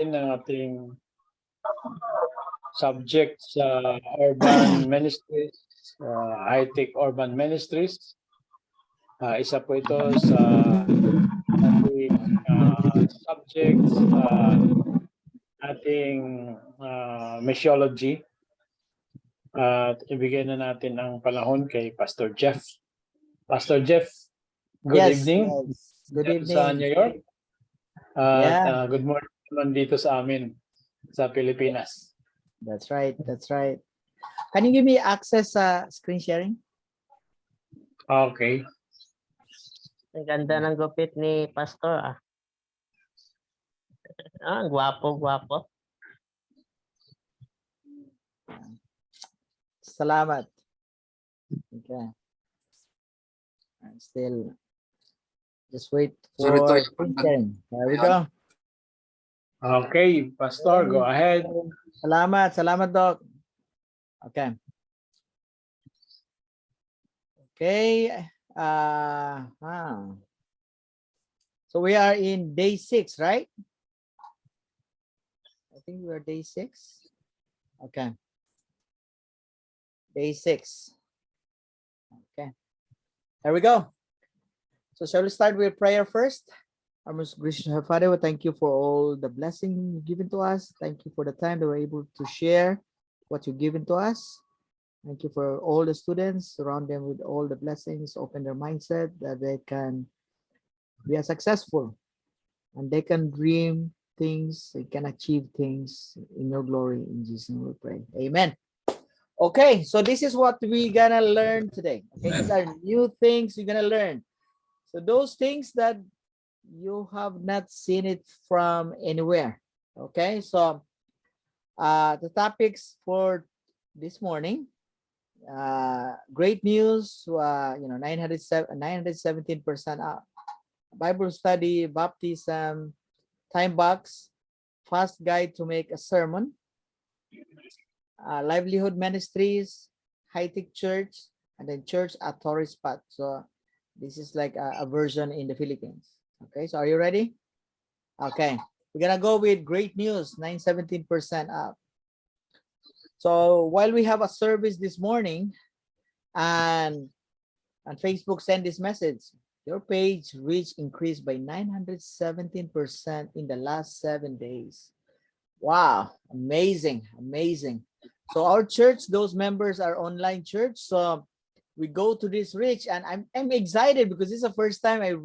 ng ating subject sa Urban Ministries, high-tech Urban Ministries. Isa po ito sa ating subjects, ating missiology. At ibigay na natin ang panahon kay Pastor Jeff. Pastor Jeff, good evening. Yes. Good evening. Sa New York. At good morning naman dito sa amin sa Pilipinas. That's right. That's right. Can you give me access sa screen sharing? Okay. Ang ganda ng gupit ni Pastor. Gwapo. Salamat. Okay. I'm still just wait for screen sharing. There we go. Okay, Pastor, go ahead. Salamat, Doc. Okay. Okay. So we are in day 6, right? I think we are day 6. Okay. Day 6. Okay. There we go. So shall we start with prayer first? Our most gracious Heavenly Father, we thank you for all the blessing you've given to us. Thank you for the time that we're able to share what you've given to us. Thank you for all the students. Surround them with all the blessings. Open their mindset that they can be successful and they can dream things, they can achieve things in your glory. In Jesus' name we pray. Amen. Okay, so this is what we're gonna learn today. Okay, these are new things you're gonna learn. So those things that you have not seen it from anywhere. Okay, so the topics for this morning, great news, 917% up, Bible study, baptism, time box, fast guide to make a sermon, livelihood ministries, high-tech church, and then church at tourist spot. So this is like a version in the Philippines. Okay, so are you ready? Okay, we're gonna go with great news, 917% up. So while we have a service this morning, and Facebook send this message, your page reach increased by 917% in the last 7 days. Wow, amazing. So our church, those members are online church. So we go to this reach, and I'm excited because this is the first time I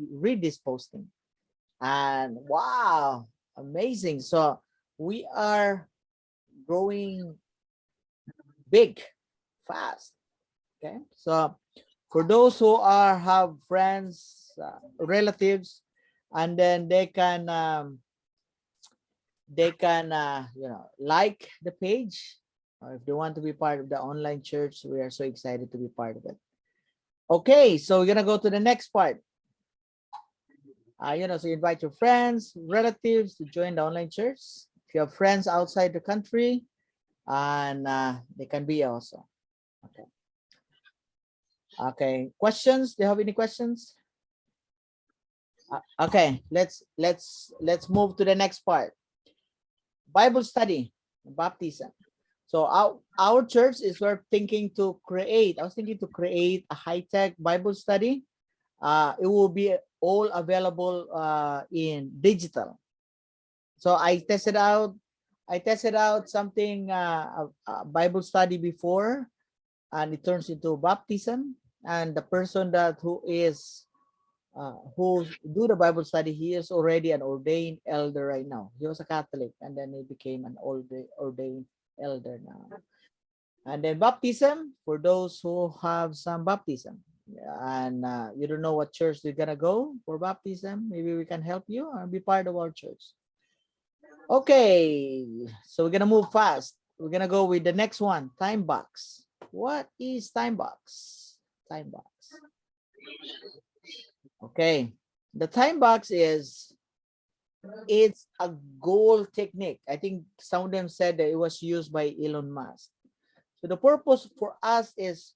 read this posting, and wow, amazing. So we are growing big, fast. Okay, so for those who have friends, relatives, and then they can like the page, or if they want to be part of the online church, we are so excited to be part of it. Okay, so we're gonna go to the next part. So you invite your friends, relatives to join the online church. If you have friends outside the country, and they can be also. Okay, questions? Do you have any questions? Okay, let's move to the next part. Bible study, baptism. So our church is I was thinking to create a high-tech Bible study. It will be all available in digital. So I tested out something, a Bible study before, and it turns into baptism. And the person who do the Bible study, he is already an ordained elder right now. He was a Catholic, and then he became an ordained elder now. And then baptism, for those who have some baptism, and you don't know what church you're gonna go for baptism, maybe we can help you and be part of our church. Okay, so we're gonna move fast. We're gonna go with the next one, time box. What is time box? Time box. Okay, the time box it's a goal technique. I think some of them said that it was used by Elon Musk. So the purpose for us is,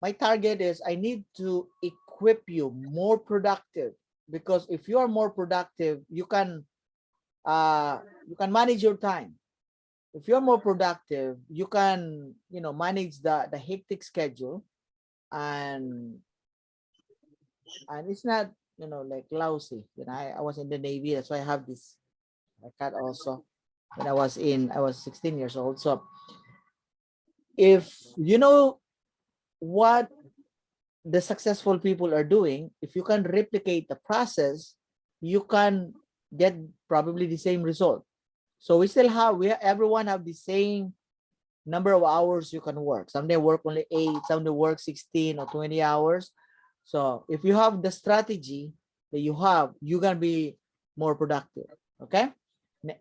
my target is I need to equip you more productive, because if you are more productive, you can you can manage your time. If you're more productive, you can, manage the hectic schedule, and it's not, like lousy. I was in the Navy, that's why I have this cat also. When I was 16 years old. So if you know what the successful people are doing, if you can replicate the process, you can get probably the same result. So everyone have the same number of hours you can work. Some they work only 8, some they work 16 or 20 hours. So if you have the strategy that you have, you're gonna be more productive. Okay.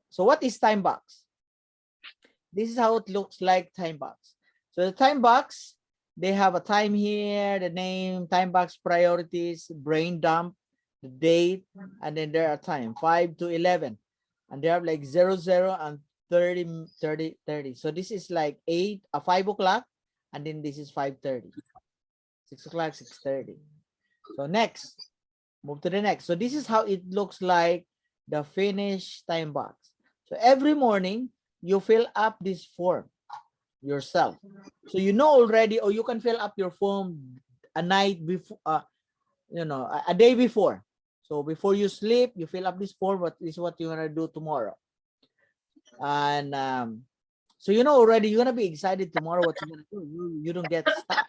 So what is time box? This is how it looks like, time box. So the time box, they have a time here, the name, time box priorities, brain dump, the date, and then there are time 5 to 11, and they have like 0, 0 and 30, 30, 30. So this is like 5 o'clock, and then this is 5:30, 6 o'clock, 6:30. So next, move to the next. So this is how it looks like, the finished time box. So every morning you fill up this form yourself. So already, or you can fill up your form a night before, a day before. So before you sleep, you fill up this form. What is what you're gonna do tomorrow? And so already you're gonna be excited tomorrow what you're gonna do. You don't get stuck.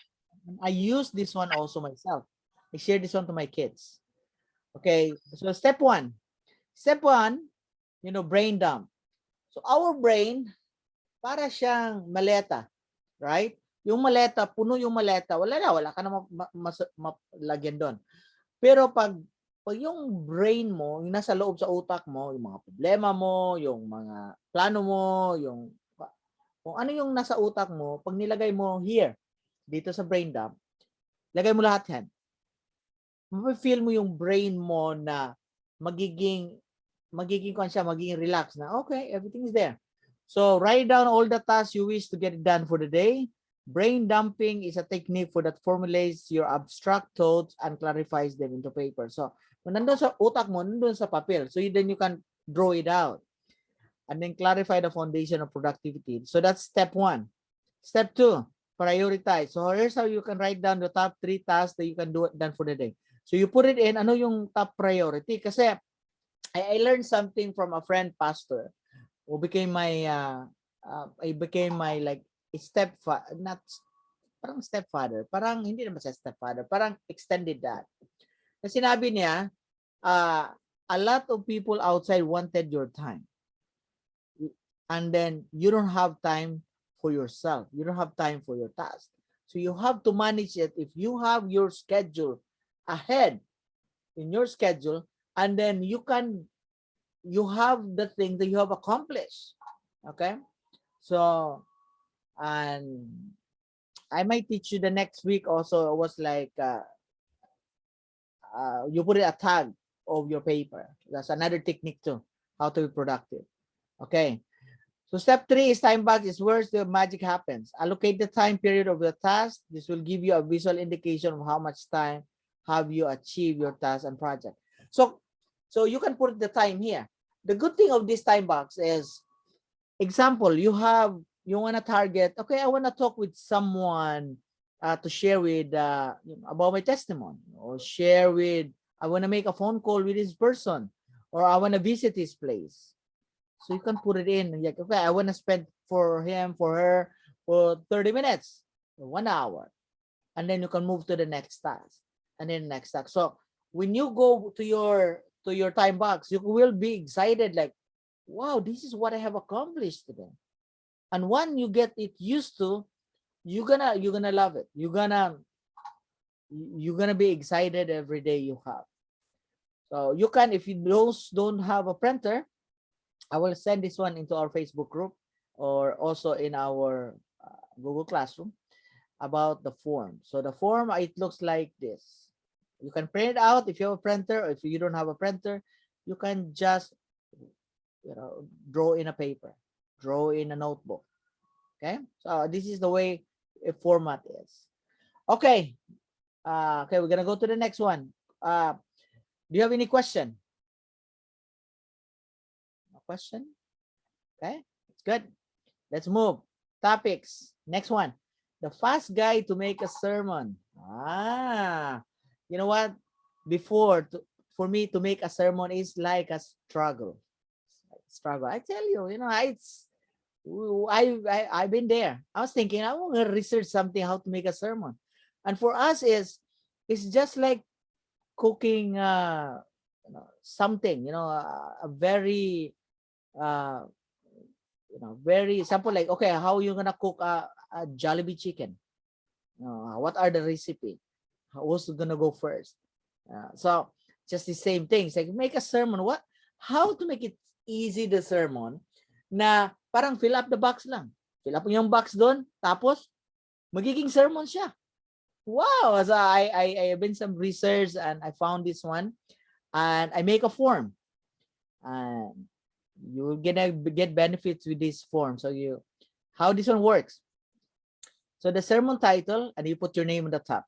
I use this one also myself. I share this one to my kids. Okay, so step one, brain dump. So our brain, para siyang maleta, right? Yung maleta, puno yung maleta, wala ka na malagyan doon. Pero pag yung brain mo, yung nasa loob sa utak mo, yung mga problema mo, yung mga plano mo, kung ano yung nasa utak mo, pag nilagay mo here, dito sa brain dump, lagay mo lahat yan. Mapifeel mo yung brain mo na magiging relax na, okay, everything is there. So write down all the tasks you wish to get done for the day. Brain dumping is a technique that formulates your abstract thoughts and clarifies them into paper. So kung nandun sa utak mo, nandun sa papel. So then you can draw it out and then clarify the foundation of productivity. So that's step one. Step two, prioritize. So here's how you can write down the top 3 tasks that you can do done for the day. So you put it in, ano yung top priority? Kasi I learned something from a friend pastor who became my like stepfather, parang hindi naman siya stepfather, parang extended dad. Na sinabi niya, a lot of people outside wanted your time. And then you don't have time for yourself. You don't have time for your task. So you have to manage it. If you have your schedule ahead in your schedule, and then you have the thing that you have accomplished. Okay. So, and I might teach you the next week also. It was like, you put a tag of your paper. That's another technique too, how to be productive. Okay. So step 3 is time box, is where the magic happens. Allocate the time period of the task. This will give you a visual indication of how much time have you achieved your task and project. So you can put the time here. The good thing of this time box is, example, you want to target, okay, I want to talk with someone to share with about my testimony, or I want to make a phone call with this person, or I want to visit this place. So you can put it in, like, okay, I want to spend for him, for her, for 30 minutes, or 1 hour. And then you can move to the next task, and then next task. So when you go to your time box, you will be excited, like, wow, this is what I have accomplished today. And when you get it used to, you're gonna love it. You're gonna be excited every day you have. So you can, if you don't have a printer, I will send this one into our Facebook group, or also in our Google Classroom, about the form. So the form, it looks like this. You can print it out if you have a printer, or if you don't have a printer, you can just draw in a paper, draw in a notebook. Okay, so this is the way a format is. Okay, okay, we're gonna go to the next one. Do you have any question? question? Okay, it's good. Let's move. Topics. Next one. The fast guide to make a sermon. You know what? For me to make a sermon is like a struggle. Struggle. I tell you, I've been there. I was thinking I want to research something how to make a sermon, and for us it's just like cooking something, a very very simple, like, okay, how you gonna cook a Jollibee chicken? What are the recipe? Who's gonna go first? So just the same things, like make a sermon. How to make it easy, the sermon, na parang fill up the box lang. Fill up yung box doon, tapos magiging sermon siya. Wow! So I have been some research and I found this one, and I make a form. And you're gonna get benefits with this form. So how this one works. So the sermon title, and you put your name on the top.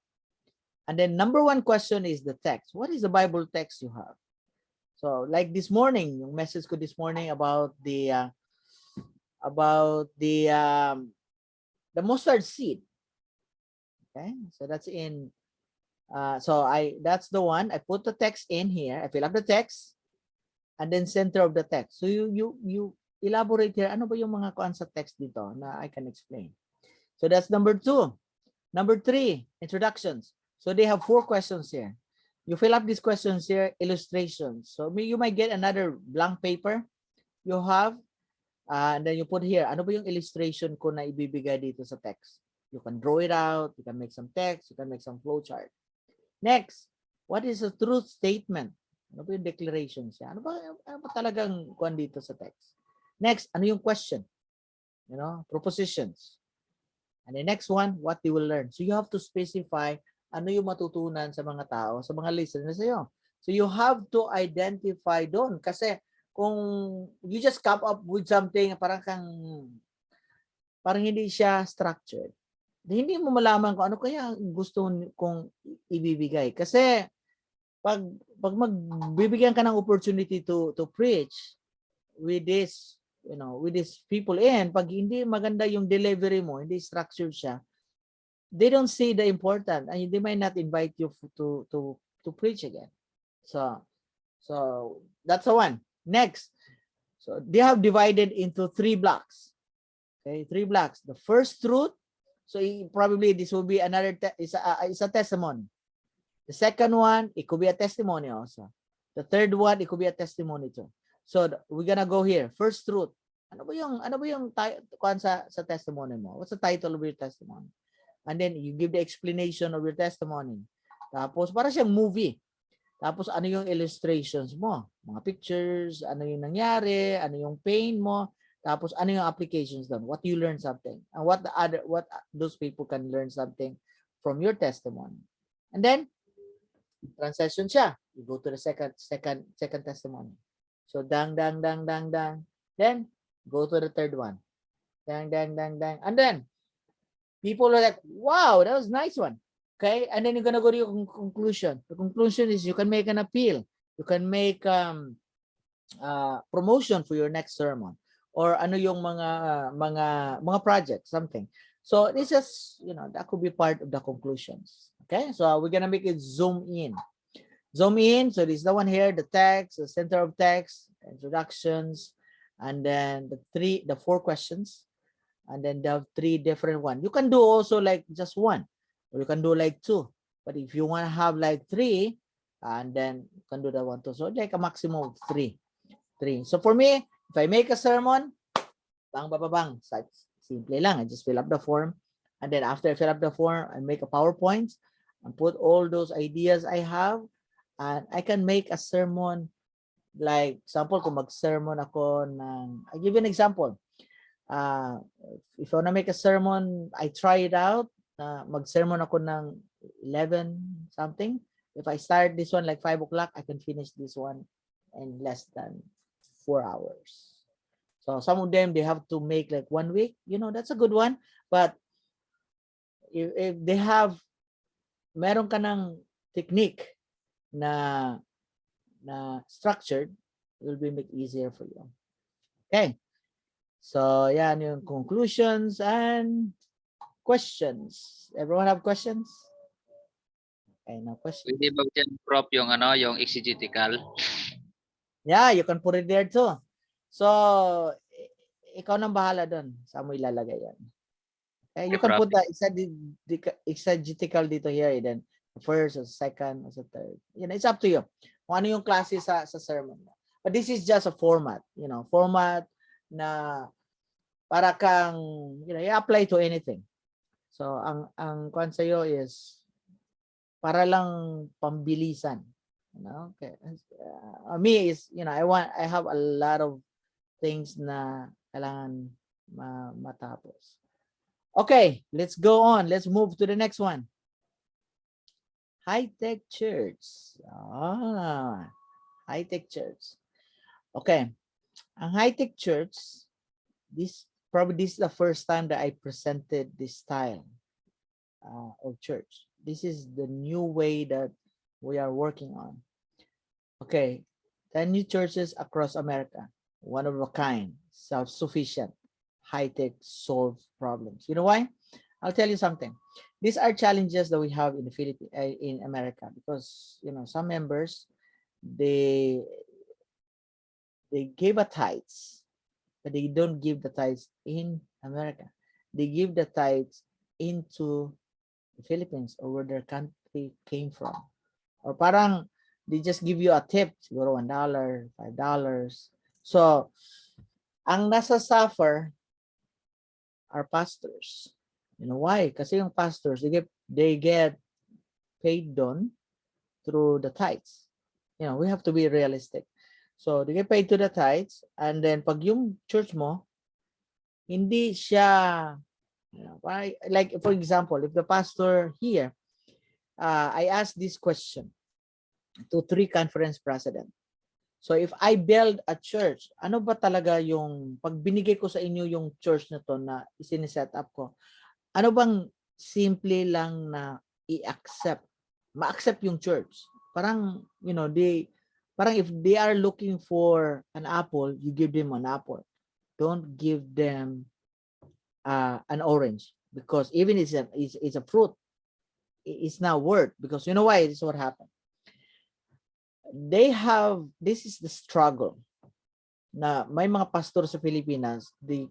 And then number one question is the text. What is the Bible text you have? So like this morning, yung message ko this morning about the mustard seed. Okay, so that's in that's the one. I put the text in here. I fill up the text, and then center of the text. So you elaborate here. Ano ba yung mga kuan sa text dito na I can explain? So that's number 2. Number 3, introductions. So they have 4 questions here. You fill up these questions here, illustrations. So you might get another blank paper you have, and then you put here, ano ba yung illustration ko na ibibigay dito sa text? You can draw it out, you can make some text, you can make some flowchart. Next, what is a truth statement? Ano ba yung declarations? Ano ba talagang kuan dito sa text? Next, ano yung question? Propositions. And the next one, what you will learn. So you have to specify ano yung matutunan sa mga tao, sa mga listeners sa'yo. So you have to identify doon. Kasi kung you just come up with something, parang hindi siya structured, hindi mo malaman kung ano kaya gusto kong ibibigay. Kasi pag magbibigyan ka ng opportunity to preach with this, with these people pag hindi maganda yung delivery mo, hindi structured siya, they don't see the important, and they might not invite you to preach again. So that's the one. Next, so they have divided into 3 blocks. Okay, 3 blocks. The first truth. So probably this will be another is a testimony. The second one, it could be a testimony also. The third one, it could be a testimony too. So we're gonna go here. First truth. Ano ba yung sa testimony mo? What's the title of your testimony? And then you give the explanation of your testimony. Tapos para siyang movie. Tapos ano yung illustrations mo? Mga pictures, ano yung nangyari, ano yung pain mo. Tapos ano yung applications doon? What you learn something, and what those people can learn something from your testimony. And then transition siya. You go to the second testimony. So dang. Then go to the third one. Dang. And then people are like, wow, that was a nice one. Okay, and then you're gonna go to your conclusion. The conclusion is you can make an appeal. You can make promotion for your next sermon. Or ano yung mga project, something. So this is, that could be part of the conclusions. Okay, so we're gonna make it zoom in. Zoom in. So this is the one here, the text, the center of text, introductions, and then the 4 questions, and then the 3 different ones. You can do also like just 1, or you can do like 2. But if you want to have like 3, and then you can do that 1 too. So like a maximum of 3. So for me, if I make a sermon, bang. Simple lang. I just fill up the form. And then after I fill up the form, I make a PowerPoint and put all those ideas I have. And I can make a sermon. Like, example, kung mag-sermon ako I'll give you an example. If I want to make a sermon, I try it out. Mag-sermon ako ng 11 something. If I start this one like 5 o'clock, I can finish this one in less than 4 hours. So some of them, they have to make like 1 week. That's a good one. But if they have, meron ka ng technique na structured, it will be make easier for you. Okay. So, yan yung conclusions and questions. Everyone have questions? Okay, no questions. Pwede ba dyan, Prof, yung yung exegetical? Yeah, you can put it there too. So, ikaw nang bahala doon. Saan mo ilalagay yan? Okay, you can put the exegetical dito here, then the first or second or the third. You know, it's up to you. Kung ano yung klase sa sermon mo. But this is just a format, format na para kang, i-apply to anything. So, ang kwan sa'yo is para lang pambilisan. Okay. Me is, I have a lot of things na kailangan matapos. Okay, let's go on. Let's move to the next one. High-tech church. High-tech church. Okay. Ang high-tech church, this is the first time that I presented this style of church. This is the new way that we are working on. Okay, 10 new churches across America, one of a kind, self-sufficient, high-tech, solve problems. You know why? I'll tell you something. These are challenges that we have in the Philippines, in America, because some members they give a tithes, but they don't give the tithes in America. They give the tithes into the Philippines or where their country came from. Or parang they just give you a tip, siguro $1, $5. So, ang nasa suffer are pastors. You know why? Kasi yung pastors, they get paid doon through the tithes. We have to be realistic. So, they get paid to the tithes, and then pag yung church mo, hindi siya, like for example, if the pastor here, I asked this question to 3 conference presidents. So if I build a church, ano ba talaga yung, pag binigay ko sa inyo yung church na to na isiniset up ko, ano bang simple lang na ma-accept yung church? Parang, parang if they are looking for an apple, you give them an apple. Don't give them an orange, because even it's a fruit, it's not worth, because you know why? This is what happened. This is the struggle na may mga pastor sa Pilipinas, they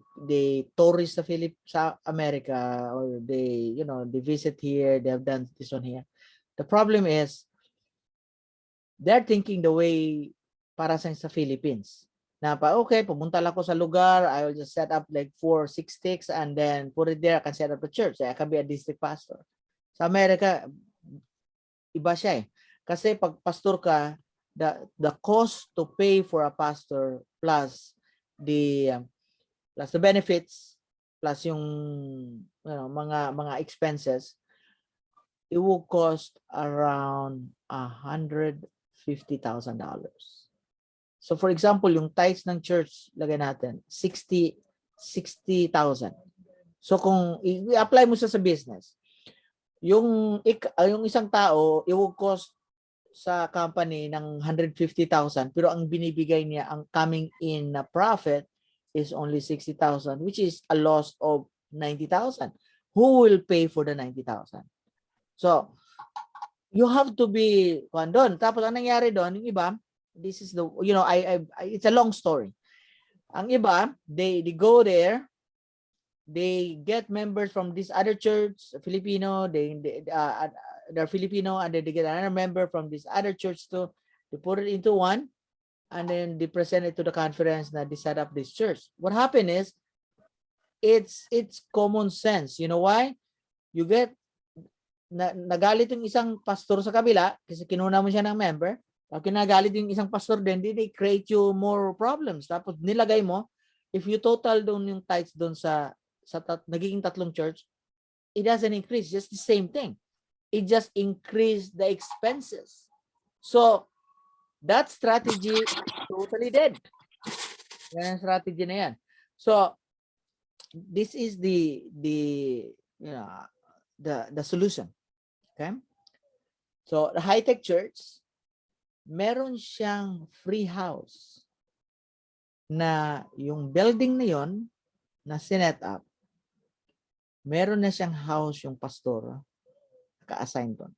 tourist sa America, or they visit here, they have done this one here. The problem is they're thinking the way para sa Philippines. Na okay, pumunta lang ako sa lugar, I will just set up like 4, 6 sticks and then put it there, I can set up the church. I can be a district pastor. Sa America, iba siya eh. Kasi pag pastor ka, the cost to pay for a pastor plus the benefits plus yung mga expenses, it will cost around $150,000. So for example, yung tithes ng church, lagay natin 60,000. So kung i-apply mo sa business, yung isang tao, it will cost sa company ng 150,000, pero ang binibigay niya, ang coming in na profit is only 60,000, which is a loss of 90,000. Who will pay for the 90,000? So you have to be doon. Tapos ang nangyari doon, yung iba, this is the, it's a long story. Ang iba, they go there, they get members from this other church, Filipino, they're Filipino, and then they get another member from this other church too. They put it into one, and then they present it to the conference na they set up this church. What happened is, it's common sense. You know why? You get, nagalit yung isang pastor sa kabila kasi kinuna mo siya ng member. Pag kinagalit yung isang pastor din, they create you more problems. Tapos nilagay mo, if you total doon yung tithes doon sa nagiging 3 church, it doesn't increase, just the same thing. It just increased the expenses. So that strategy is totally dead. Yan ang strategy na yan. So this is the solution. Okay? So the high-tech church, meron siyang free house. na yung building na yon na sinet up, meron na siyang house yung pastor, naka-assign doon.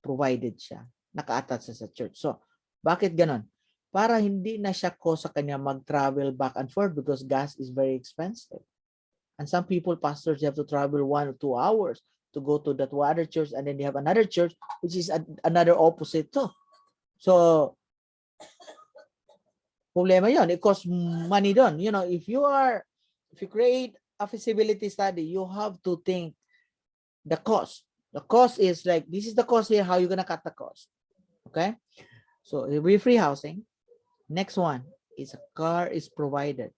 Provided siya. Naka-attach sa church. So, bakit ganon? Para hindi na siya sa kanya mag-travel back and forth because gas is very expensive. And some people, pastors, they have to travel 1 or 2 hours to go to that other church, and then they have another church which is another opposite too. So, problema yon. It costs money doon. You know, if you create a feasibility study, you have to think the cost. The cost is like, this is the cost here, how you gonna cut the cost. Okay? So, it will be free housing. Next one is a car is provided.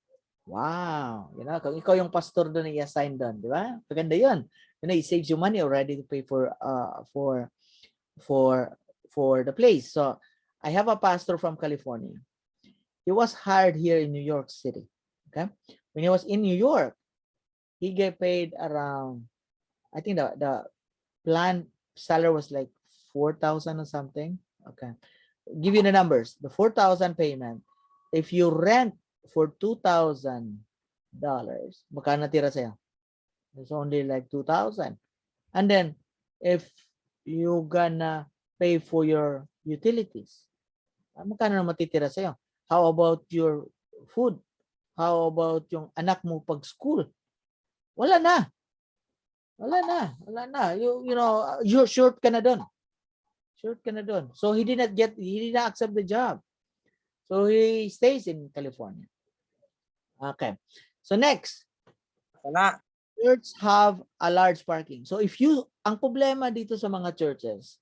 Wow. You know, kung ikaw yung pastor doon na i-assign doon, di ba? Maganda yun. You know, it saves you money already to pay for the place. So, I have a pastor from California. He was hired here in New York City. Okay? When he was in New York, he get paid around, I think the plan salary was like 4,000 or something. Okay. Give you the numbers. The 4,000 payment, if you rent for $2,000, magkano natira sa'yo? It's only like 2,000. And then, if you gonna pay for your utilities, magkano na matitira sa'yo? How about your food? How about yung anak mo pag school? Wala na. Wala na. You know, you're short ka na doon. So he did not accept the job. So he stays in California. Okay. So next, churches have a large parking. So ang problema dito sa mga churches,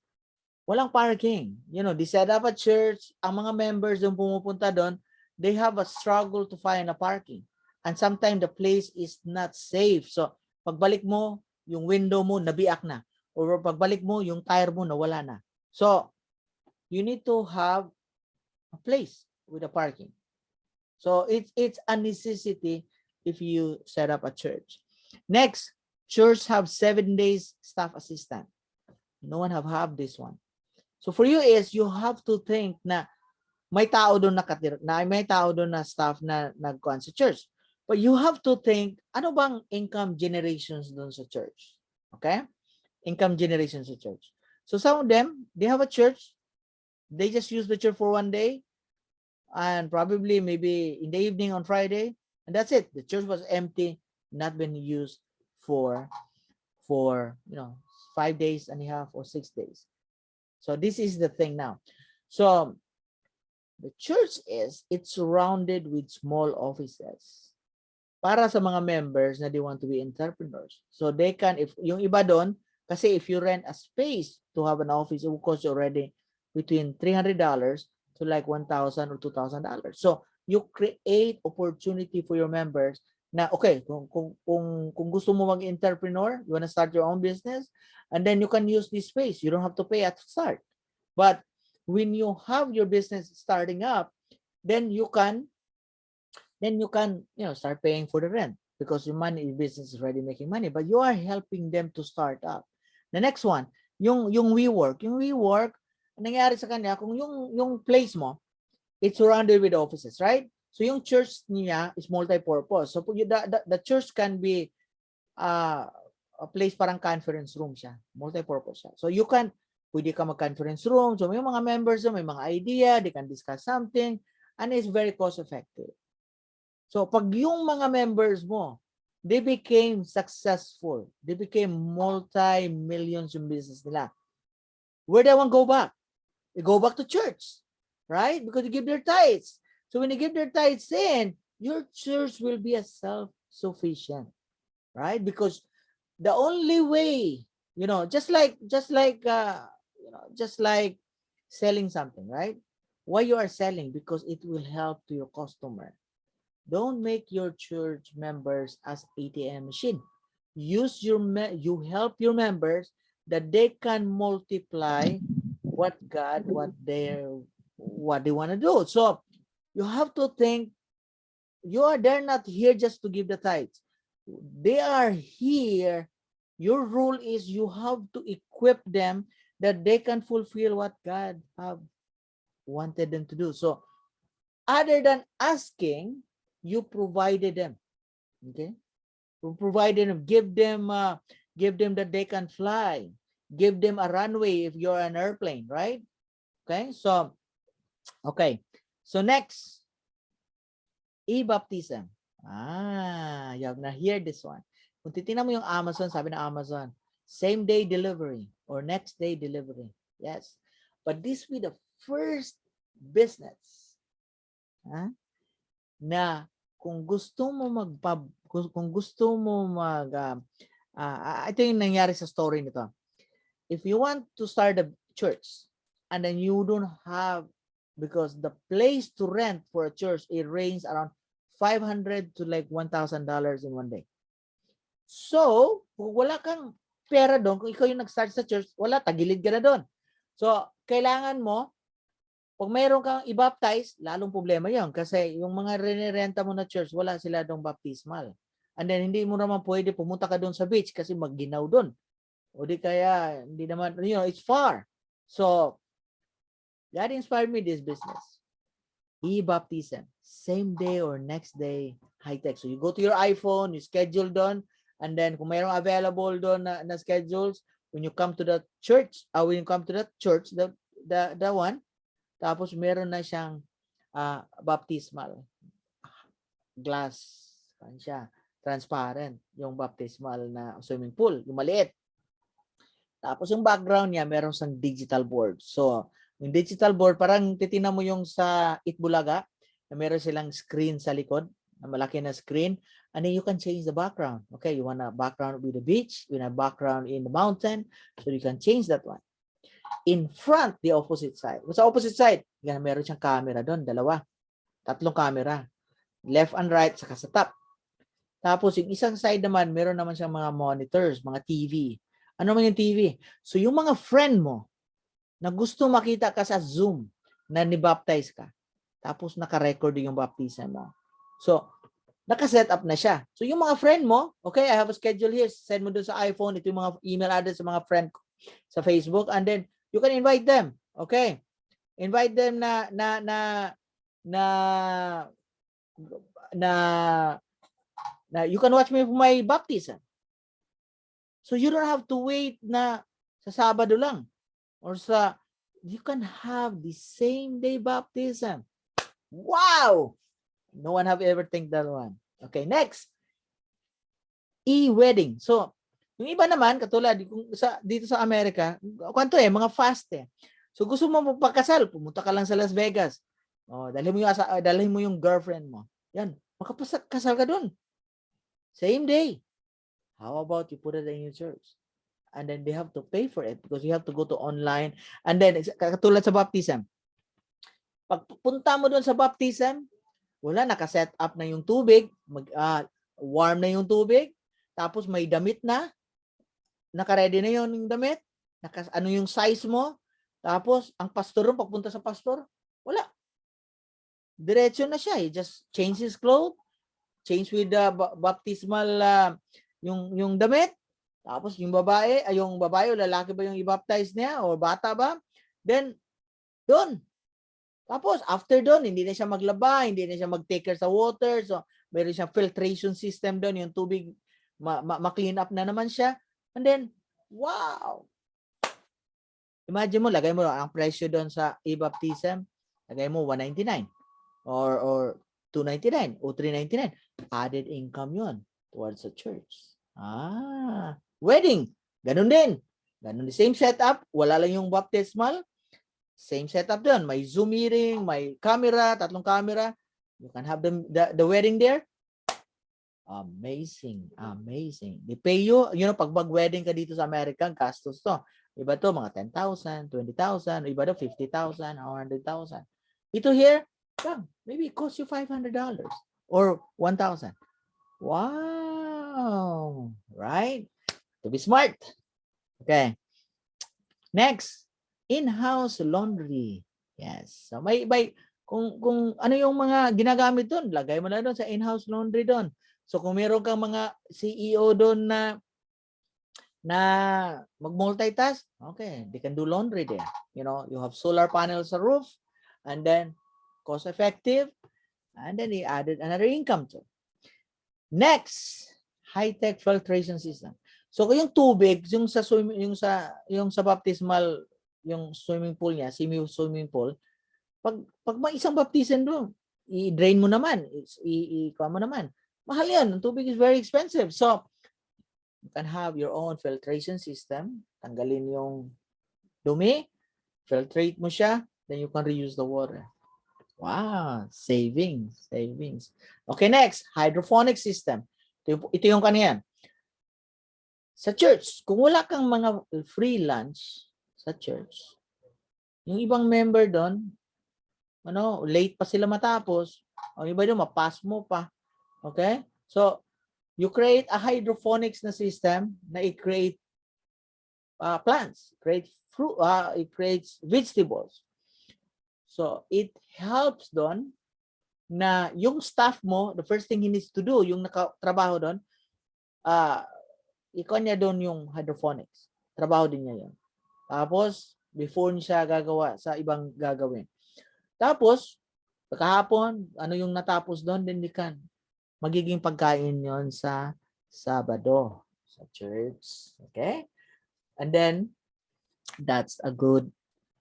walang parking. You know, they set up a church, ang mga members yung pumupunta doon, they have a struggle to find a parking. And sometimes the place is not safe. So pagbalik mo, yung window mo nabiak na. Or pagbalik mo, yung tire mo nawala na. So, you need to have a place with a parking. So, it's a necessity if you set up a church. Next, church have 7 days staff assistant. No one have this one. So, for you is, you have to think na may tao doon may tao doon na staff na nagkuhan sa church. But you have to think, ano bang income generations doon sa church? Okay? Income generations sa church. So some of them, they have a church. They just use the church for 1 day and probably maybe in the evening on Friday. And that's it. The church was empty, not been used for 5 days and a half or 6 days. So this is the thing now. So the church it's surrounded with small offices. Para sa mga members na they want to be entrepreneurs. So they can, if yung iba doon, kasi if you rent a space to have an office, it will cost you already between $300 to like $1,000 or $2,000. So you create opportunity for your members na, okay, kung gusto mo mag-entrepreneur, you want to start your own business, and then you can use this space. You don't have to pay at the start. But when you have your business starting up, then you can start paying for the rent because your business is already making money, but you are helping them to start up. The next one, yung WeWork. Yung WeWork, nangyari sa kanya, kung yung place mo, it's surrounded with offices, right? So yung church niya is multi-purpose. So the church can be a place parang conference room siya. Multi-purpose siya. So pwede ka mag-conference room. So may mga members, may mga idea, they can discuss something, and it's very cost-effective. So pag yung mga members mo, they became successful. They became multi-millions yung business nila. Where do they want to go back? They go back to church, right? Because they give their tithes. So when they give their tithes in, your church will be a self-sufficient, right? Because the only way, just like selling something, right? Why you are selling? Because it will help to your customer. Don't make your church members as ATM machine. You help your members that they can multiply what they want to do. So you have to think they're not here just to give the tithes. They are here. Your role is you have to equip them that they can fulfill what God have wanted them to do. So other than asking, you provided them. Okay? You provided them, give them that they can fly. Give them a runway if you're an airplane, right? Okay, so next, e-baptism. You have na hear this one. Kung titingnan mo yung Amazon, sabi na Amazon, same day delivery or next day delivery. Yes. But this will be the first business na kung gusto mo ito yung nangyari sa story nito. If you want to start a church and then you don't have, because the place to rent for a church, it ranges around $500 to like $1,000 in one day. So, kung wala kang pera doon, kung ikaw yung nag-start sa church, wala, tagilid ka na doon. So, kailangan mo, pag mayroon kang i-baptize, lalong problema yon kasi yung mga renirenta mo na church, wala sila doong baptismal. And then, hindi mo naman pwede pumunta ka doon sa beach kasi magginaw doon. O di kaya, hindi naman, it's far. So, God inspired me this business. E-baptism. Same day or next day, high-tech. So, you go to your iPhone, you schedule doon, and then kung mayroong available doon na schedules, when you come to the church, the one, tapos meron na siyang baptismal. Glass. Kan siya. Transparent. Yung baptismal na swimming pool. Yung maliit. Tapos yung background niya, meron siyang digital board. So, yung digital board, parang titingnan mo yung sa Itbulaga, na meron silang screen sa likod, na malaki na screen, and then you can change the background. Okay, you want a background with the beach, you want a background in the mountain, so you can change that one. In front, the opposite side. Sa opposite side, meron siyang camera doon, tatlong camera. Left and right, saka sa top. Tapos yung isang side naman, meron naman siyang mga monitors, mga TV. Ano man yung TV? So yung mga friend mo na gusto makita ka sa Zoom na ni-baptize ka, tapos naka-record yung baptism mo. So, naka-set up na siya. So yung mga friend mo, okay, I have a schedule here, send mo doon sa iPhone, ito yung mga email address sa mga friend sa Facebook, and then you can invite them. Okay? Invite them na you can watch me for my baptism. So you don't have to wait na sa Sabado lang or you can have the same day baptism. Wow! No one have ever think that one. Okay, next. E-wedding. So, yung iba naman, katulad dito sa Amerika, mga fast eh. So gusto mo magpakasal, pumunta ka lang sa Las Vegas. Dalhin mo yung girlfriend mo. Yan, makapasal ka doon. Same day. How about you put it in your church? And then they have to pay for it because you have to go to online. And then, katulad sa baptism. Pagpunta mo doon sa baptism, wala, nakaset up na yung tubig, warm na yung tubig, tapos may damit na, naka-ready na yung damit, ano yung size mo, tapos ang pastor ron, pagpunta sa pastor, wala. Diretso na siya. He just change his clothes, change with the baptismal yung damit, tapos yung babae o lalaki ba yung i-baptize niya o bata ba, then doon. Tapos after doon, hindi na siya maglaba, hindi na siya mag-take care sa water, so meron siyang filtration system doon, yung tubig ma-clean up na naman siya, and then wow, imagine mo, lagay mo ang presyo doon sa e-baptism, lagay mo $199 or $299 o $399, added income yon towards the church. Wedding, ganun din. Ganun, same setup, wala lang yung baptismal, same setup doon. May Zoom meeting, may camera, tatlong camera. You can have the wedding there. Amazing, amazing. They pay you, pag mag-wedding ka dito sa America, gastos to. Iba to, mga 10,000, 20,000, iba to 50,000, 100,000. Ito here, maybe it costs you $500 or 1,000. Wow, right? To be smart. Okay. Next, in-house laundry. Yes. So may kung ano yung mga ginagamit doon, lagay mo na doon sa in-house laundry doon. So kung meron kang mga CEO doon na mag-multitask, okay, they can do laundry there. You have solar panels sa roof, and then cost effective. And then he added another income to. Next, high-tech filtration system. So kung yung tubig, yung sa baptismal, yung swimming pool niya, swimming pool, pag may isang baptism doon, i-drain mo naman, i-kuha mo naman. Mahal yan. Ang tubig is very expensive. So, you can have your own filtration system. Tanggalin yung dumi, filtrate mo siya, then you can reuse the water. Wow, savings. Okay, next, hydroponic system. Ito yung kaniyan. Sa church, kung wala kang mga free lunch sa church, yung ibang member doon, late pa sila matapos, o iba doon, mapas mo pa. Okay? So, you create a hydroponics na system na i-create plants, create fruit, it creates vegetables. So, it helps doon na yung staff mo, the first thing he needs to do, yung nakatrabaho doon, ikaw niya doon yung hydroponics. Trabaho din niya yun. Tapos, before niya gagawa sa ibang gagawin. Tapos, kahapon, ano yung natapos doon, then magiging pagkain yon sa Sabado, sa church. Okay? And then, that's a good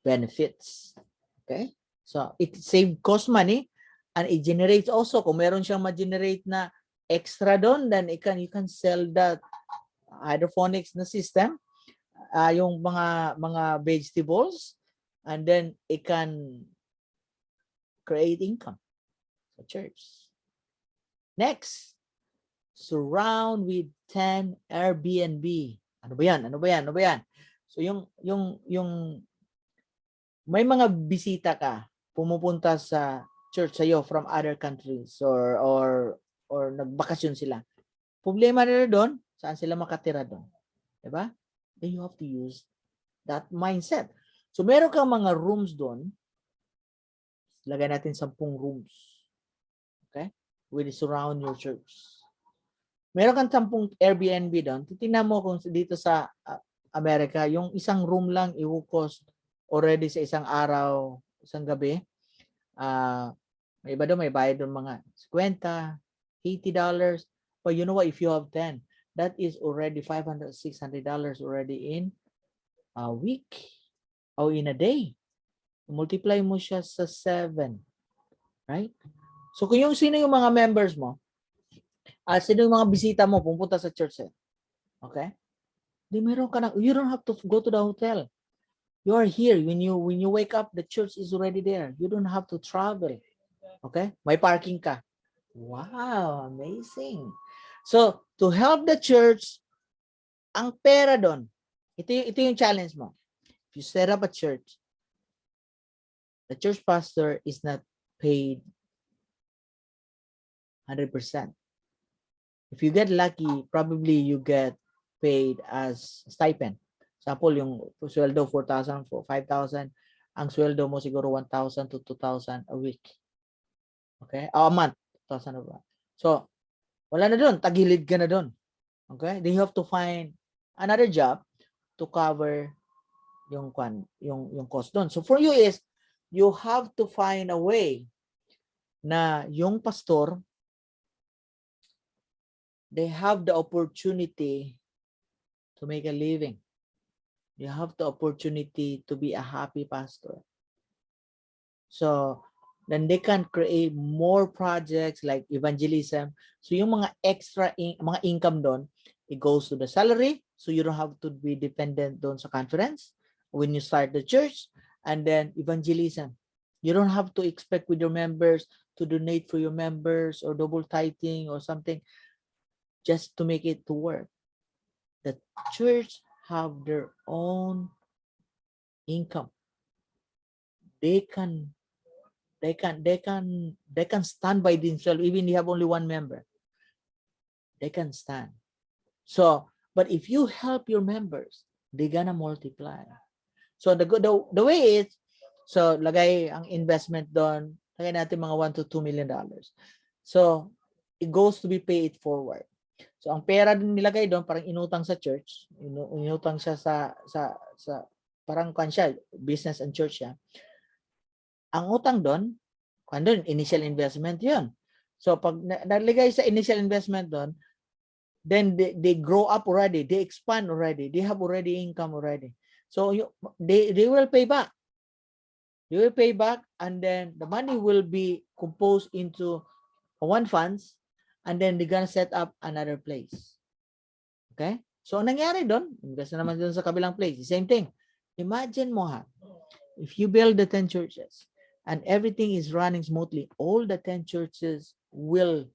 benefits. Okay? So, it save cost money and it generates also, kung meron siyang ma-generate na extra doon, then you can sell that hydroponics na system, yung mga vegetables, and then it can create income sa church. Next, surround with 10 Airbnb. Ano ba yan? So yung may mga bisita ka, pumupunta sa church sa'yo from other countries or nagbakasyon sila. Problema nila doon, saan sila makatira doon? Diba? Then you have to use that mindset. So meron kang mga rooms doon, lagay natin 10 rooms. Okay? Will surround your church. Meron kang 10 Airbnb doon. Titingnan mo kung dito sa Amerika, yung isang room lang i-cost already sa isang araw, isang gabi. May iba doon, may bayad doon mga $50, $80. But you know what? If you have 10, that is already $500, $600 already in a week or in a day. Multiply mo siya sa 7. Right? So kung sino yung mga members mo, sino yung mga bisita mo pumunta sa church, okay? Di meron ka na, you don't have to go to the hotel. You are here. When you wake up, the church is already there. You don't have to travel. Okay? May parking ka. Wow, amazing. So, to help the church, ang pera doon, ito yung challenge mo. If you set up a church, the church pastor is not paid 100%. If you get lucky, probably you get paid as stipend. Example, yung sweldo 4,000, 5,000, ang sweldo mo siguro 1,000 to 2,000 a week. Okay? A month, 2,000 a month. So, wala na doon, tagilid ka na doon. Okay? Then you have to find another job to cover yung cost doon. So for you is, you have to find a way na yung pastor, they have the opportunity to make a living. You have the opportunity to be a happy pastor. So, then they can create more projects like evangelism. So, yung mga extra mga income doon, it goes to the salary. So, you don't have to be dependent doon sa conference when you start the church. And then, evangelism. You don't have to expect with your members to donate for your members or double tithing or something just to make it to work. The church have their own income. They can stand by themselves even if you have only one member. They can stand. So, but if you help your members, they're gonna multiply. So the way is, so lagay ang investment doon, lagay natin mga $1 to $2 million. So it goes to be paid forward. So ang pera din nilagay doon parang inutang sa church, inutang siya sa parang siya, business and church siya. Ang utang doon, Andun, initial investment yun. So pag naligay sa initial investment doon, then they grow up already, they expand already, they have already income already. So they will pay back. They will pay back, and then the money will be composed into one funds, and then they're gonna set up another place. Okay? So ang nangyari doon, invest na naman doon sa kabilang place. The same thing. Imagine mo ha, if you build the 10 churches and everything is running smoothly, all the 10 churches will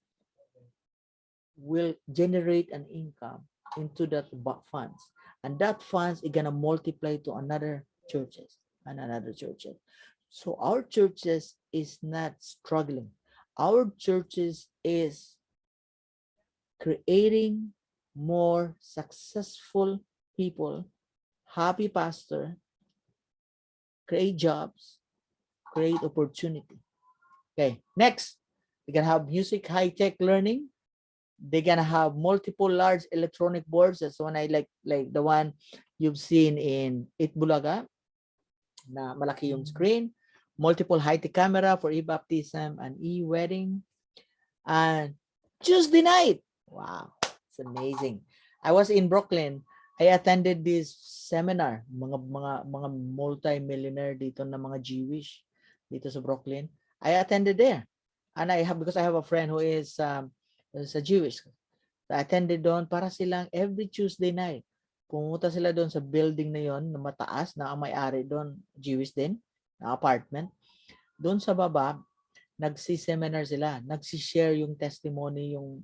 generate an income into that funds, and that funds is gonna multiply to another churches and another churches. So our churches is not struggling. Our churches is creating more successful people, happy pastor, create jobs, create opportunity. Okay, next, we're gonna have music high-tech learning. They're gonna have multiple large electronic boards. That's one I like the one you've seen in Itbulaga, na malaki yung screen. Multiple high-tech camera for e-baptism and e-wedding. And Tuesday night, wow, it's amazing. I was in Brooklyn. I attended this seminar, mga multi-millionaire dito na mga Jewish dito sa Brooklyn. I attended there, and because I have a friend who is a Jewish. I attended doon para silang every Tuesday night. Pumunta sila doon sa building na yon na mataas na ang may-ari doon, Jewish din, na apartment. Doon sa baba, nagsi-seminar sila, nagsi-share yung testimony yung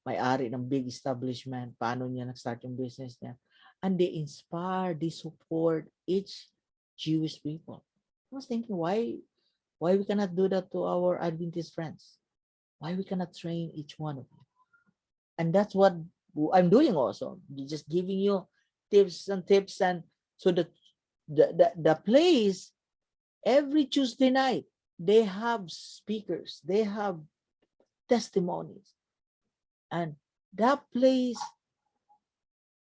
may-ari ng big establishment, paano niya nag-start yung business niya. And they inspire, they support each Jewish people. I was thinking, why we cannot do that to our Adventist friends? Why we cannot train each one of them? And that's what I'm doing also. Just giving you tips, and so the place every Tuesday night, they have speakers, they have testimonies, and that place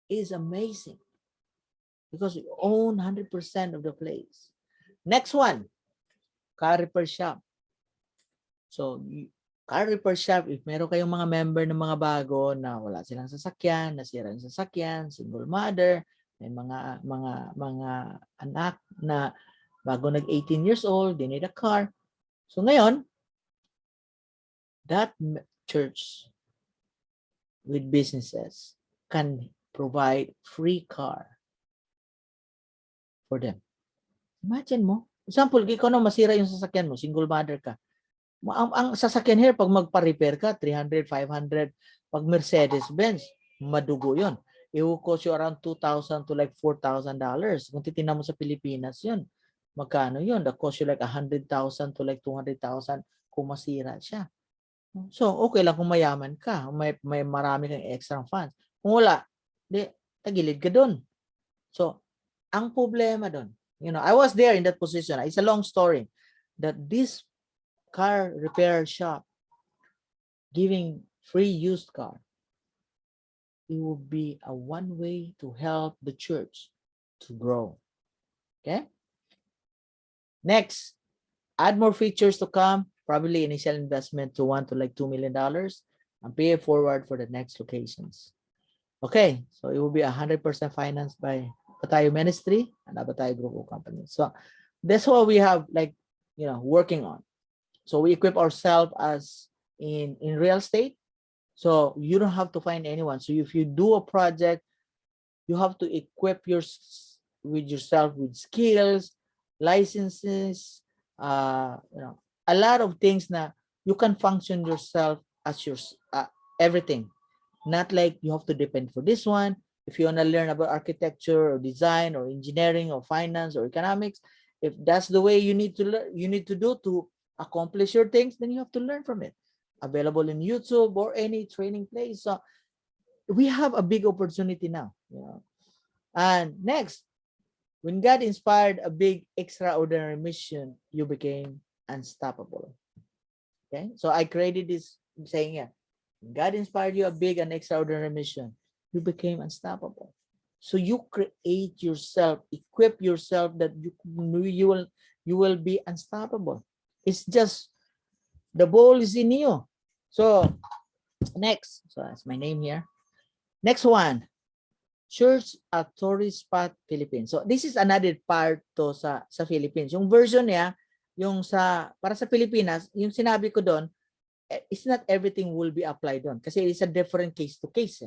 is amazing because we own 100% of the place. Next one, car repair shop. So car repair shop, if meron kayong mga member ng mga bago na wala silang sasakyan, nasira yung sasakyan, single mother, may mga anak na bago nag 18 years old, they need a car. So ngayon, that church with businesses can provide free car for them. Imagine mo, example, ikaw na masira yung sasakyan mo, single mother ka. Ang sasakyan here, pag magpa-repair ka, 300, 500. Pag Mercedes-Benz, madugo yun. It will cost you around $2,000 to like $4,000. Kung titingnan mo sa Pilipinas yun, magkano yun? That cost you like $100,000 to like $200,000 kung masira siya. So, okay lang kung mayaman ka, may marami kang extra funds. Kung wala, di, tagilid ka dun. So, ang problema dun, I was there in that position. It's a long story that this car repair shop giving free used car, it will be a one way to help the church to grow. Okay. Next, add more features to come, probably initial investment to $1 to like $2 million, and pay it forward for the next locations. Okay, so it will be 100% financed by Abatayo Ministry and Abatayo Group of Companies. So that's what we have working on. So we equip ourselves as in real estate. So you don't have to find anyone. So if you do a project, you have to equip yourself with skills, licenses, a lot of things na you can function yourself as your everything. Not like you have to depend for this one. If you want to learn about architecture or design or engineering or finance or economics, if that's the way you need to learn, you need to do to accomplish your things, then you have to learn from it. Available in YouTube or any training place. So we have a big opportunity now. And next, when God inspired a big extraordinary mission, you became unstoppable. Okay, so I created this saying here. God inspired you a big and extraordinary mission, you became unstoppable. So you create yourself, equip yourself that you will be unstoppable. It's just The ball is in you. So, next. So, that's my name here. Next one. Church at Tourist Spot, Philippines. So, this is another part to sa Philippines. Yung version niya, yung para sa Pilipinas, yung sinabi ko doon, it's not everything will be applied doon. Kasi it's a different case to case.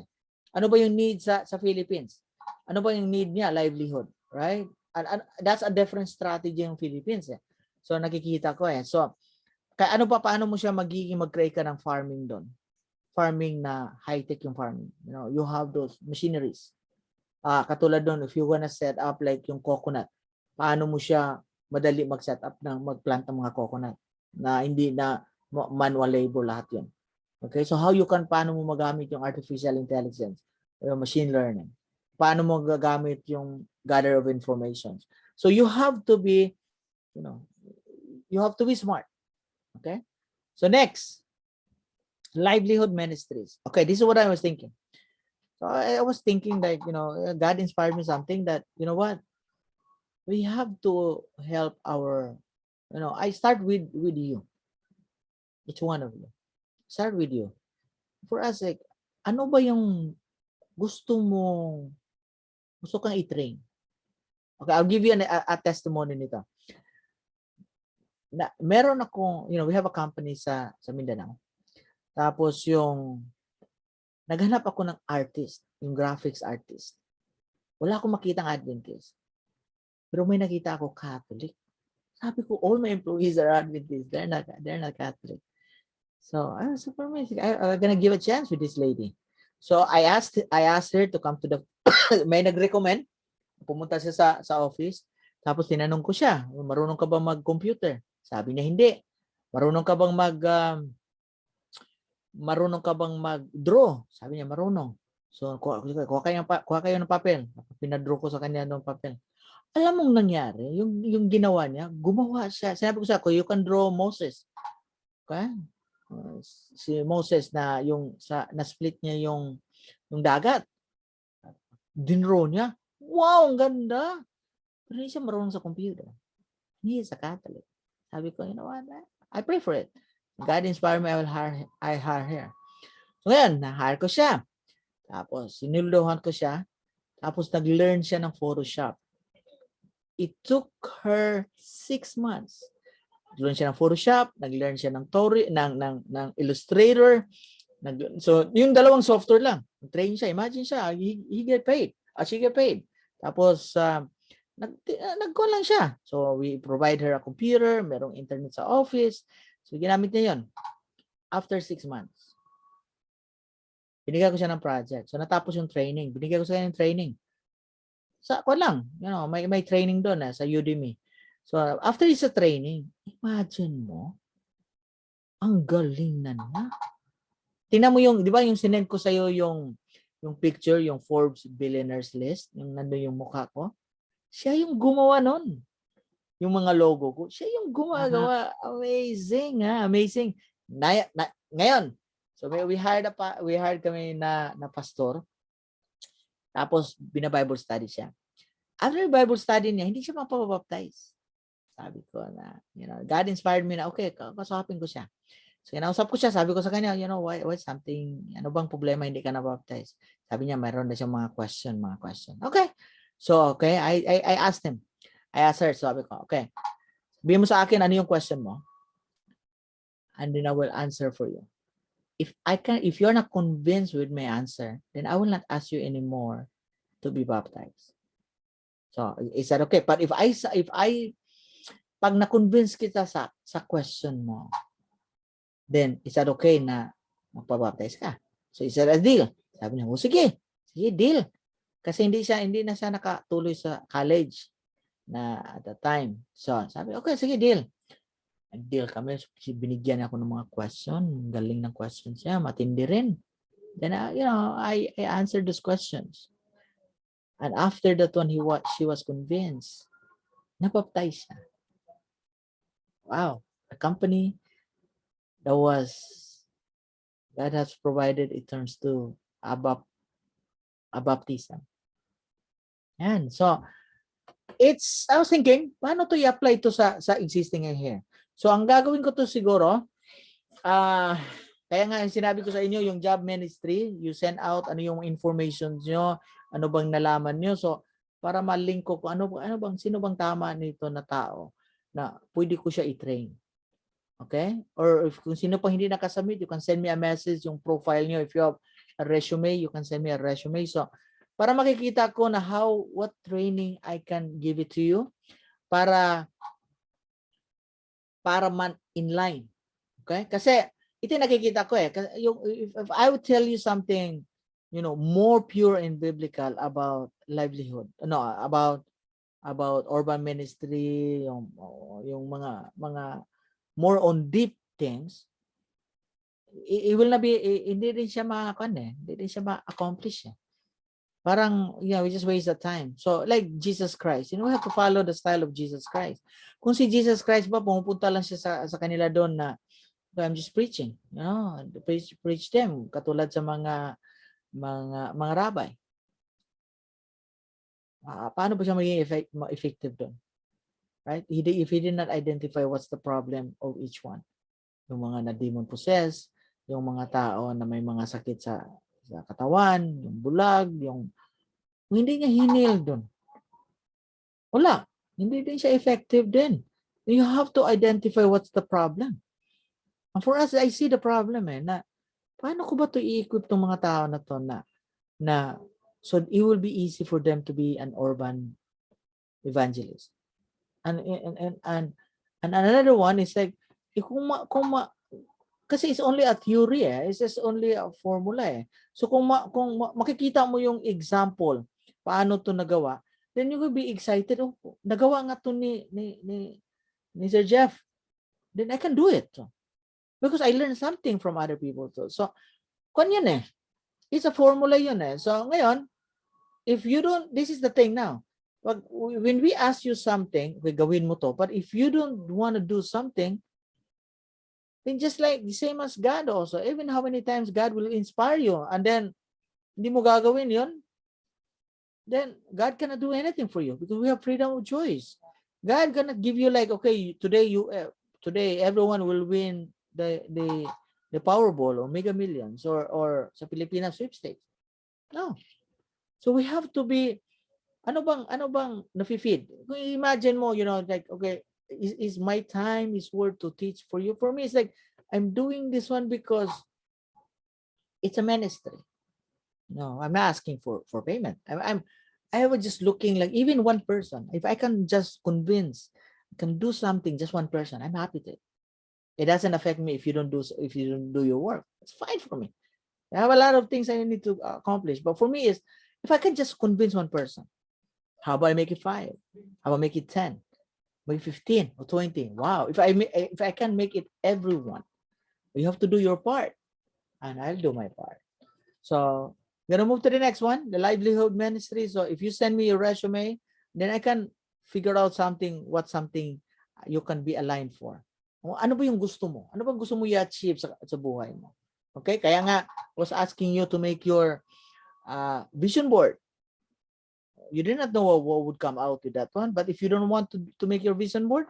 Ano ba yung need sa Philippines? Ano ba yung need niya? Livelihood. Right? And that's a different strategy ng Philippines. So, nakikita ko So, paano mo siya mag-create ka ng farming doon? Farming na high-tech yung farming. You have those machineries. Katulad doon, if you wanna set up like yung coconut, paano mo siya madali mag-set up mag-plant ng mga coconut na hindi na manual labor lahat yun. Okay, so paano mo magamit yung artificial intelligence, yung machine learning? Paano mo gagamit yung gather of information? So you have to be, you have to be smart. Okay, so next, livelihood ministries. Okay, this is what I was thinking. So I was thinking like, God inspired me something that, what? We have to help our, I start with you. Each one of you. Start with you. For us, like, ano ba yung gusto kang i-train? Okay, I'll give you a testimony nito. Meron akong, we have a company sa Mindanao. Tapos naghanap ako ng artist, yung graphics artist. Wala akong makitang Adventist. Pero may nakita ako Catholic. Sabi ko, all my employees are Adventist. They're not Catholic. So I was surprised. I'm gonna give a chance with this lady. So I asked her to come to the may nag-recommend. Pumunta siya sa office. Tapos tinanong ko siya, marunong ka ba mag-computer? Sabi niya, hindi. Marunong ka bang mag-draw? Sabi niya, marunong. So, kuha kayo ng papel. Pinadraw ko sa kanya ng papel. Alam mong nangyari, yung ginawa niya, gumawa siya. Sinabi ko sa ako, you can draw Moses. Okay? Si Moses na na-split niya yung dagat. Dinraw niya. Wow, ang ganda. Pero hindi siya marunong sa computer. He is a Catholic. Sabi ko, you know what? I pray for it. God inspire me, I hire her. So ngayon, na-hire ko siya. Tapos, sinildohan ko siya. Tapos, nag-learn siya ng Photoshop. It took her 6 months. Nag-learn siya ng Photoshop, nag-learn siya ng Illustrator. So, yung dalawang software lang. Train siya. Imagine siya, he get paid. She get paid. Tapos, nag-call lang siya. So, we provide her a computer, merong internet sa office. So, ginamit niya yun. After 6 months, binigyan ko siya ng project. So, natapos yung training. Binigyan ko siya ng training. Ako lang. May training doon sa Udemy. So, after sa training, imagine mo, ang galing na niya. Tingnan mo di ba yung sinend ko sa'yo yung picture, yung Forbes Billionaires List, yung nandun yung mukha ko. Siya yung gumawa nun. Yung mga logo ko. Siya yung gumagawa. Amazing, ha? Amazing. Ngayon, so we hired kami na pastor. Tapos, bina-Bible study siya. After Bible study niya, hindi siya mapapabaptize. Sabi ko na, God inspired me na, okay, kasapin ko siya. So, kinausap ko siya, sabi ko sa kanya, why something, ano bang problema hindi ka na-baptize? Sabi niya, mayroon na siyang mga question. Okay. So, okay, I asked him. I asked her, sabi ko, okay, sabihin mo sa akin, ano yung question mo? And then I will answer for you. If you're not convinced with my answer, then I will not ask you anymore to be baptized. So, is that okay? But if pag na-convince kita sa question mo, then is that okay na magpabaptize ka? So, is that a deal? Sabi niya, sige, deal. Kasi hindi na siya nakatuloy sa college na at the time. So, sabi, okay, sige, deal. Nag-deal kami. Binigyan ako ng mga question. Galing ng questions niya. Matindi rin. Then, I answered those questions. And after that one, she was convinced. Napaptize siya. Wow. A company that has provided, it turns to a baptism. And so, I was thinking, paano to i-apply to sa existing here? So, ang gagawin ko to siguro, Kaya nga yung sinabi ko sa inyo, yung job ministry, you send out ano yung information nyo, ano bang nalaman nyo. So, para malink ko kung sino bang tama nito na tao na pwede ko siya i-train. Okay? Or if kung sino pang hindi nakasubmit, you can send me a message, yung profile nyo. If you have a resume, you can send me a resume. So, para makikita ko na what training I can give it to you para man in line. Okay? Kasi ito yung nakikita ko if I would tell you something, more pure and biblical about livelihood, about urban ministry, yung mga more on deep things, it will not be, hindi rin siya hindi rin siya ma-accomplish. Parang, we just waste the time. So, like Jesus Christ, we have to follow the style of Jesus Christ. Kung si Jesus Christ ba, pumupunta lang siya sa kanila doon na, I'm just preaching, preach them, katulad sa mga rabbi. Paano ba siya maging effective doon? Right? If he did not identify what's the problem of each one. Yung mga na demon possessed, yung mga tao na may mga sakit sa katawan, yung bulag, yung hindi niya hinil doon. Wala. Hindi din siya effective din. You have to identify what's the problem. And for us, I see the problem na paano ko ba to i-equip tong mga tao na to na so it will be easy for them to be an urban evangelist. And another one is like, kasi it's only a theory it's just only a formula So kung makikita mo yung example, paano to nagawa, then you will be excited, nagawa nga to ni Sir Jeff. Then I can do it. Because I learned something from other people too. So, yun it's a formula yun So ngayon, if you don't, this is the thing now. When we ask you something, gawin mo to, but if you don't want to do something, then just like the same as God also, even how many times God will inspire you, and then hindi mo gagawin yun, then God cannot do anything for you because we have freedom of choice. God cannot give you like, okay, today everyone will win the Powerball or Mega Millions or sa Pilipinas sweepstakes. No. So we have to be, ano bang nafi-feed? Imagine mo, like, okay, is my time is worth to teach for you? For me, it's like, I'm doing this one because it's a ministry. No, I'm not asking for payment. I was just looking like even one person. If I can just convince, can do something, just one person, I'm happy to. It doesn't affect me if you don't do your work. It's fine for me. I have a lot of things I need to accomplish, but for me is if I can just convince one person, how about I make it 5? How about make it 10? Maybe 15 or 20. Wow. If I can make it everyone, you have to do your part, and I'll do my part. So I'm gonna move to the next one, the livelihood ministry. So if you send me your resume, then I can figure out something you can be aligned for. Ano ba yung gusto mo? Ano bang gusto mo i-achieve sa buhay mo? Okay? Kaya nga, I was asking you to make your vision board. You did not know what would come out with that one, but if you don't want to make your vision board,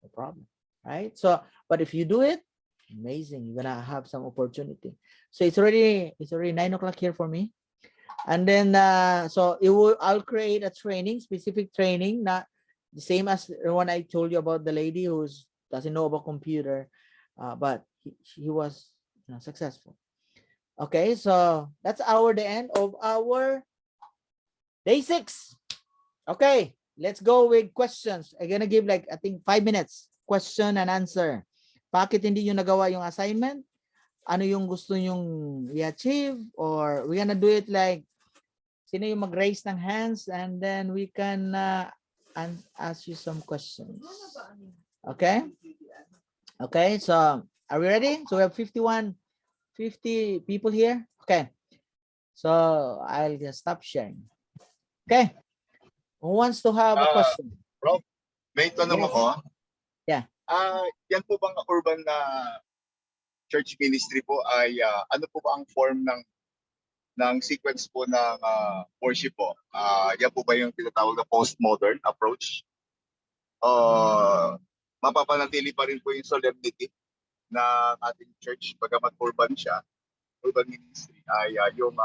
no problem, right? So, but if you do it, amazing, you're gonna have some opportunity. So it's already 9 o'clock here for me, and then so I'll create a specific training, not the same as the one I told you about the lady who doesn't know about computer, but he was successful. Okay, so that's the end of our Day 6. Okay, let's go with questions. I'm gonna give like, I think 5 minutes. Question and answer. Bakit hindi nyo nagawa yung assignment? Ano yung gusto nyong i-achieve? Or we're gonna do it like, sino yung mag-raise ng hands, and then we can ask you some questions. Okay? Okay, so are we ready? So we have 50 people here. Okay. So I'll just stop sharing. Okay. Who wants to have a question? Prof, may tanong Yes. ako. Yeah. Yan po bang urban na church ministry po ay ano po ba ang form ng sequence po ng worship po? Yan po ba yung tinatawag na postmodern approach? Mapapanatili pa rin po yung solemnity na ating church, bagamat urban siya, urban ministry, ay yung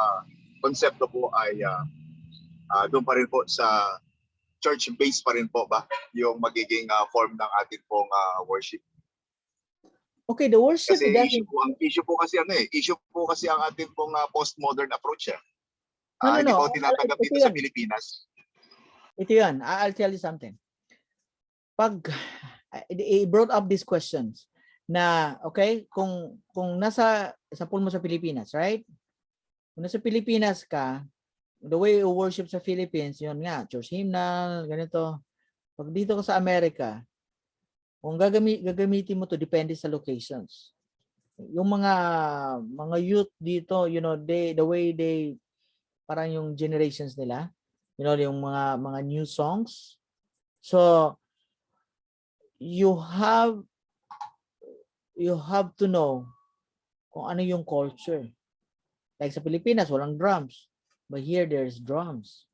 konsepto po ay doon pa rin po sa church base pa rin po ba yung magiging form ng ating pong worship. Okay, the worship Kasi doesn't. issue po kasi ang ating pong postmodern approach. No, Hindi no. po tinatanggap Ito dito sa yan. Pilipinas. Ito yan. I'll tell you something. Pag I brought up these questions na, okay, kung nasa example mo sa Pilipinas, right? Kung nasa Pilipinas ka, the way you worship sa Philippines, yun nga, church hymnal, ganito. Pag dito ka sa Amerika, kung gagamitin mo to, depende sa locations. Yung mga youth dito, you know, the way they, parang yung generations nila, you know, yung mga new songs. So, you have to know kung ano yung culture. Like sa Pilipinas, walang drums. But here, there's drums.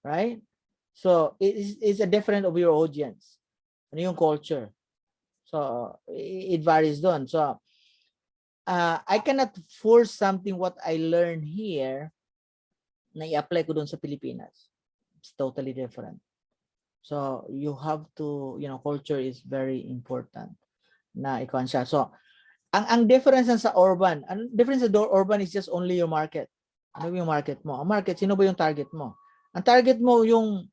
Right? So, it's a different of your audience. Ano yung culture? So, it varies doon. So, I cannot force something what I learn here na i-apply ko doon sa Pilipinas. It's totally different. So, you have to, you know, culture is very important na ikaw siya. So, ang difference sa urban, ang difference sa urban is just only your market. Ano yung market mo? Ang market, sino ba yung target mo? Ang target mo, yung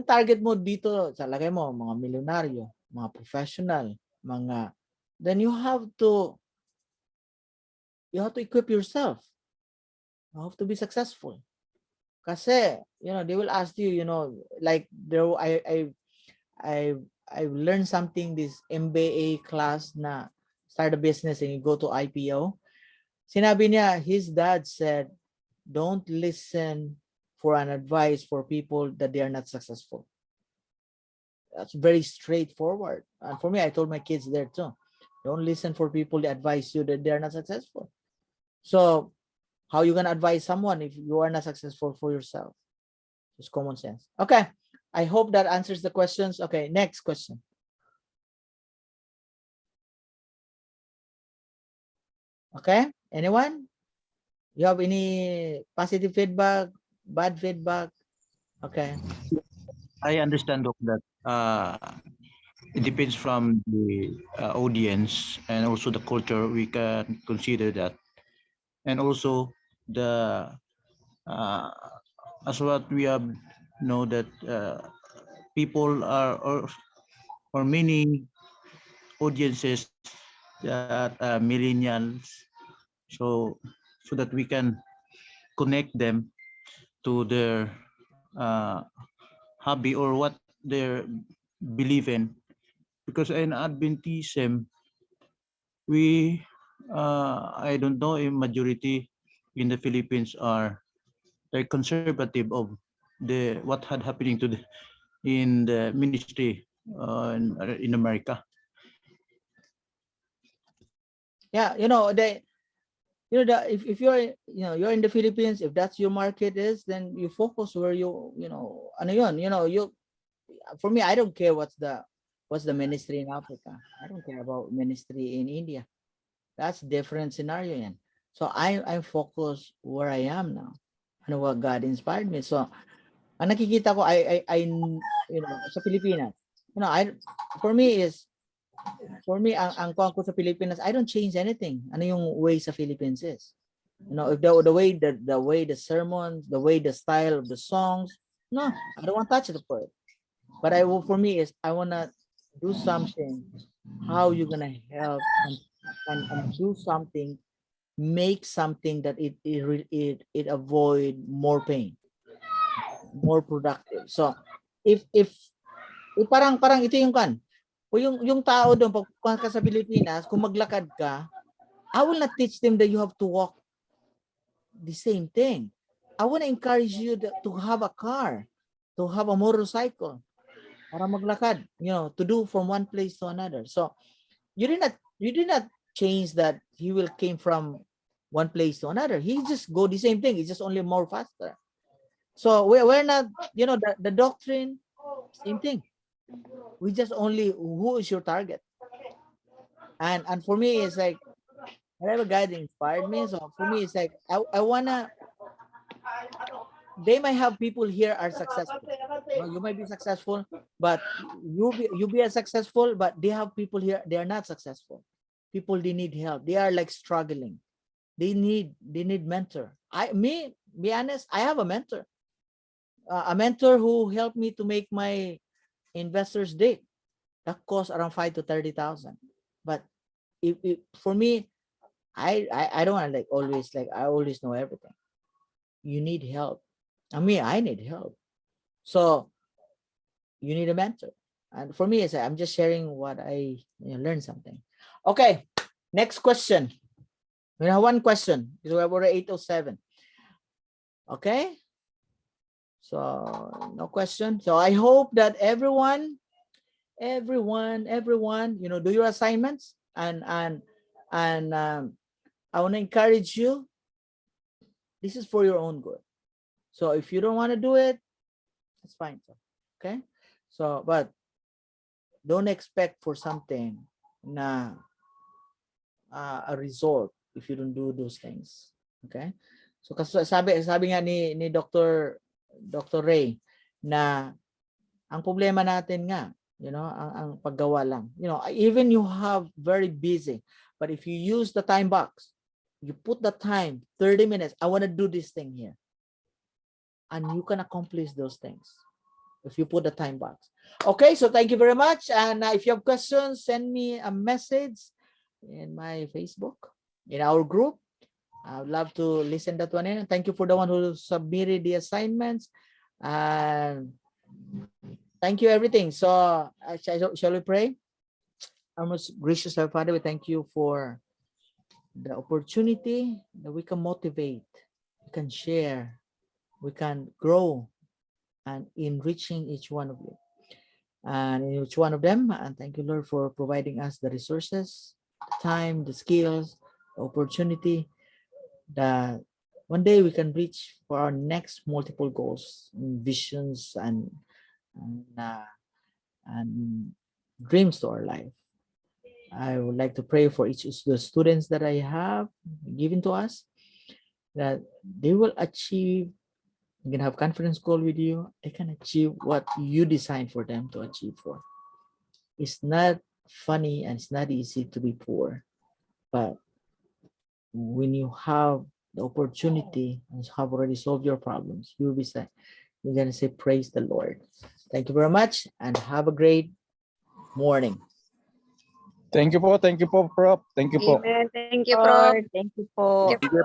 target mo dito, sa lagay mo, mga milyonaryo, mga professional, then you have to equip yourself. You have to be successful. Kasi, you know, they will ask you, you know, like there, I've learned something this MBA class na start a business and you go to IPO. Sinabi niya, his dad said, don't listen for an advice for people that they are not successful. That's very straightforward. And for me, I told my kids there too. Don't listen for people that advise you that they are not successful. So, how you gonna advise someone if you are not successful for yourself? It's common sense. Okay. I hope that answers the questions. Okay, next question. Okay, anyone? You have any positive feedback, bad feedback? Okay. I understand, Doc, that it depends from the audience and also the culture. We can consider that, and also the as what we have know that people are or many audiences that millennials, so that we can connect them to their hobby or what they believe in, because in Adventism we I don't know if majority in the Philippines are conservative of the what had happening to in the ministry in America. Yeah, you know, if you're, you know, you're in the Philippines, if that's your market is, then you focus where you know, ano yun, you know, for me, I don't care what's the ministry in Africa. I don't care about ministry in India. That's different scenario yan. So I'm focused where I am now and what God inspired me. So ang nakikita ko, I you know, sa Pilipinas, you know, for me, ang kuha ko sa Pilipinas, I don't change anything. Ano yung way sa Philippines is. You know, if the way the sermons, the way the style of the songs, no, I don't want to touch it for it. But for me is I want to do something. How you gonna help and do something, make something that it avoid more pain, more productive. So if parang ito yung kan. O yung tao doon pag ka sa Pilipinas, kung maglakad ka, I will not teach them that you have to walk the same thing. I want to encourage you to have a car, to have a motorcycle, para maglakad, you know, to do from one place to another. So you did not change that he will came from one place to another. He just go the same thing. It's just only more faster. So we're not, you know, the doctrine, same thing. We just only, who is your target? And for me, it's like I have a guy that inspired me. So for me, it's like I wanna. They might have people here are successful. You might be successful, but you be as successful, but they have people here, they are not successful. People, they need help. They are like struggling. They need mentor. Be honest, I have a mentor. A mentor who helped me to make my investors deck. That costs around 5 to 30,000. But if for me, I don't want to like always like I always know everything. You need help. I need help. So you need a mentor. And for me, I'm just sharing what I learned something. Okay, next question. We have one question because we have already 8:07. Okay. So no question. So I hope that everyone, do your assignments and I want to encourage you. This is for your own good. So if you don't want to do it, that's fine. Okay. So, but don't expect for something na a result if you don't do those things. Okay. So kasi sabi nga ni Dr. Ray na ang problema natin nga, ang paggawa lang. Even you have very busy, but if you use the time box, you put the time, 30 minutes, I want to do this thing here. And you can accomplish those things if you put the time box. Okay, so thank you very much. And if you have questions, send me a message in my Facebook, in our group. I would love to listen that one in. And thank you for the one who submitted the assignments. And thank you everything. So shall we pray? Our most gracious Father, we thank you for the opportunity that we can motivate, we can share, we can grow and enriching each one of you and in each one of them. And thank you, Lord, for providing us the resources, the time, the skills, the opportunity that one day we can reach for our next multiple goals, visions, and dreams to our life. I would like to pray for each of the students that I have given to us, that they will achieve, you can have confidence call with you, they can achieve what you designed for them to achieve for. It's not funny and it's not easy to be poor, but when you have the opportunity and have already solved your problems, you're gonna say, praise the Lord. Thank you very much and have a great morning. Thank you po, Prof. Thank you po. Amen. Thank you, Prof. Thank you po. Thank you.